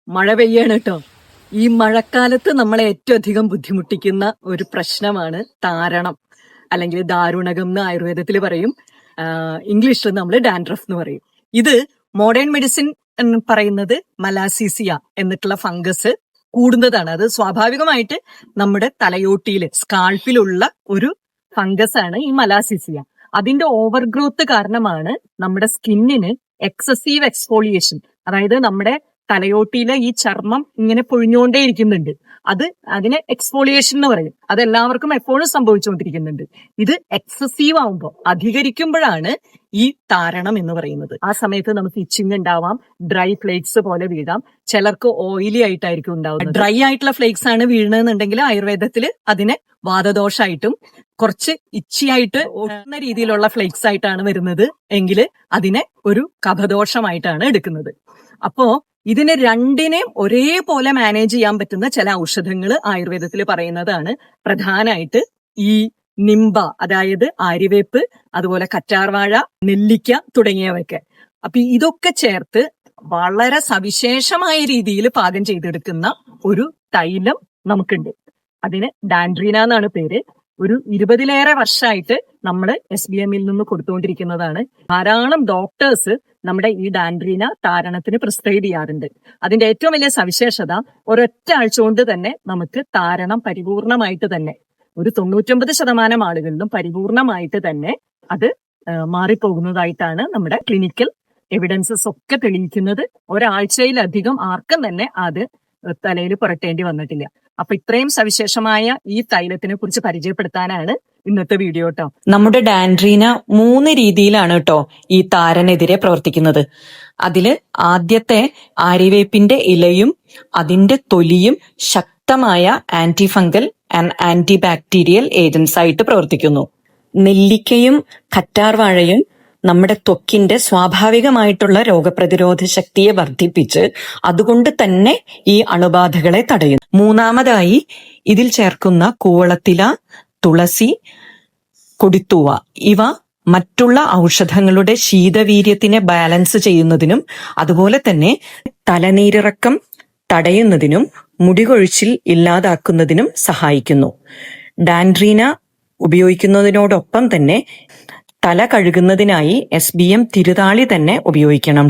മഴ പെയ്യാണ് കേട്ടോ. ഈ മഴക്കാലത്ത് നമ്മളെ ഏറ്റവും അധികം ബുദ്ധിമുട്ടിക്കുന്ന ഒരു പ്രശ്നമാണ് താരണം, അല്ലെങ്കിൽ ദാരുണകം എന്ന് ആയുർവേദത്തിൽ പറയും. ഇംഗ്ലീഷിൽ നമ്മൾ ഡാൻഡ്രഫ് എന്ന് പറയും. ഇത് മോഡേൺ മെഡിസിൻ എന്ന് പറയുന്നത് മലാസീസിയ എന്നിട്ടുള്ള ഫംഗസ് കൂടുന്നതാണ്. അത് സ്വാഭാവികമായിട്ട് നമ്മുടെ തലയോട്ടിയിൽ സ്കാൾപ്പിലുള്ള ഒരു ഫംഗസ് ആണ് ഈ മലാസീസിയ. അതിന്റെ ഓവർ ഗ്രോത്ത് കാരണമാണ് നമ്മുടെ സ്കിന്നിന് എക്സസീവ് എക്സ്ഫോളിയേഷൻ, അതായത് നമ്മുടെ തലയോട്ടിയിലെ ഈ ചർമ്മം ഇങ്ങനെ പൊഴിഞ്ഞുകൊണ്ടേ ഇരിക്കുന്നുണ്ട്. അതിനെ എക്സ്ഫോളിയേഷൻ എന്ന് പറയും. അതെല്ലാവർക്കും എപ്പോഴും സംഭവിച്ചുകൊണ്ടിരിക്കുന്നുണ്ട്. ഇത് എക്സസീവ് ആവുമ്പോൾ, അധികരിക്കുമ്പോഴാണ് ഈ താരണം എന്ന് പറയുന്നത്. ആ സമയത്ത് നമുക്ക് ഇച്ചിങ് ഉണ്ടാവാം, ഡ്രൈ ഫ്ലേക്സ് പോലെ വീഴാം. ചിലർക്ക് ഓയിലി ആയിട്ടായിരിക്കും ഉണ്ടാവുന്നത്. ഡ്രൈ ആയിട്ടുള്ള ഫ്ലേക്സ് ആണ് വീഴുന്നതെന്നുണ്ടെങ്കിൽ ആയുർവേദത്തിൽ അതിനെ വാതദോഷമായിട്ടും, കുറച്ച് ഇച്ചിയായിട്ട് ഒട്ടുന്ന രീതിയിലുള്ള ഫ്ലേക്സ് ആയിട്ടാണ് വരുന്നത് എങ്കിൽ അതിനെ ഒരു കഫദോഷമായിട്ടാണ് എടുക്കുന്നത്. അപ്പോ ഇതിനെ രണ്ടിനെയും ഒരേപോലെ മാനേജ് ചെയ്യാൻ പറ്റുന്ന ചില ഔഷധങ്ങൾ ആയുർവേദത്തിൽ പറയുന്നതാണ്. പ്രധാനമായിട്ട് ഈ നിംബ, അതായത് ആര്യവേപ്പ്, അതുപോലെ കറ്റാർവാഴ, നെല്ലിക്ക തുടങ്ങിയവയൊക്കെ. അപ്പൊ ഇതൊക്കെ ചേർത്ത് വളരെ സവിശേഷമായ രീതിയിൽ പാകം ചെയ്തെടുക്കുന്ന ഒരു തൈലം നമുക്കുണ്ട്. അതിന് ഡാൻഡ്രീന എന്നാണ് പേര്. ഒരു 20-ലേറെ വർഷമായിട്ട് നമ്മൾ SBM നിന്ന് കൊടുത്തുകൊണ്ടിരിക്കുന്നതാണ്. ധാരാളം ഡോക്ടേഴ്സ് നമ്മുടെ ഈ ഡാൻഡ്രീന താരണത്തിന് പ്രിസ്ക്രൈബ് ചെയ്യാറുണ്ട്. അതിന്റെ ഏറ്റവും വലിയ സവിശേഷത, ഒരൊറ്റ ആഴ്ച കൊണ്ട് തന്നെ നമുക്ക് താരണം പരിപൂർണമായിട്ട് തന്നെ, ഒരു 99% ആളുകളിലും പരിപൂർണമായിട്ട് തന്നെ അത് മാറിപ്പോകുന്നതായിട്ടാണ് നമ്മുടെ ക്ലിനിക്കൽ എവിഡൻസസ് ഒക്കെ തെളിയിക്കുന്നത്. ഒരാഴ്ചയിലധികം ആർക്കും തന്നെ അത് തലയിൽ പുരട്ടേണ്ടി വന്നിട്ടില്ല. അപ്പൊ ഇത്രയും സവിശേഷമായ ഈ തൈലത്തിനെ കുറിച്ച് പരിചയപ്പെടുത്താനാണ് ഇന്നത്തെ വീഡിയോ കേട്ടോ. നമ്മുടെ ഡാൻഡ്രീന 3 രീതിയിലാണ് കേട്ടോ ഈ താരനെതിരെ പ്രവർത്തിക്കുന്നത്. അതില് ആദ്യത്തെ ആര്യവേപ്പിന്റെ ഇലയും അതിന്റെ തൊലിയും ശക്തമായ anti fungal and anti bacterial agents ആയിട്ട് പ്രവർത്തിക്കുന്നു. നെല്ലിക്കയും കറ്റാർവാഴയും നമ്മുടെ ത്വക്കിന്റെ സ്വാഭാവികമായിട്ടുള്ള രോഗപ്രതിരോധ ശക്തിയെ വർദ്ധിപ്പിച്ച് അതുകൊണ്ട് തന്നെ ഈ അണുബാധകളെ തടയുന്നു. മൂന്നാമതായി ഇതിൽ ചേർക്കുന്ന കൂവളത്തില, തുളസി, കൊടിത്തൂവ ഇവ മറ്റുള്ള ഔഷധങ്ങളുടെ ശീതവീര്യത്തിനെ ബാലൻസ് ചെയ്യുന്നതിനും അതുപോലെ തന്നെ തലനീരിറക്കം തടയുന്നതിനും മുടികൊഴിച്ചിൽ ഇല്ലാതാക്കുന്നതിനും സഹായിക്കുന്നു. ഡാൻഡ്രീന ഉപയോഗിക്കുന്നതിനോടൊപ്പം തന്നെ തല കഴുകുന്നതിനായി SBM തിരുതാളി തന്നെ ഉപയോഗിക്കണം.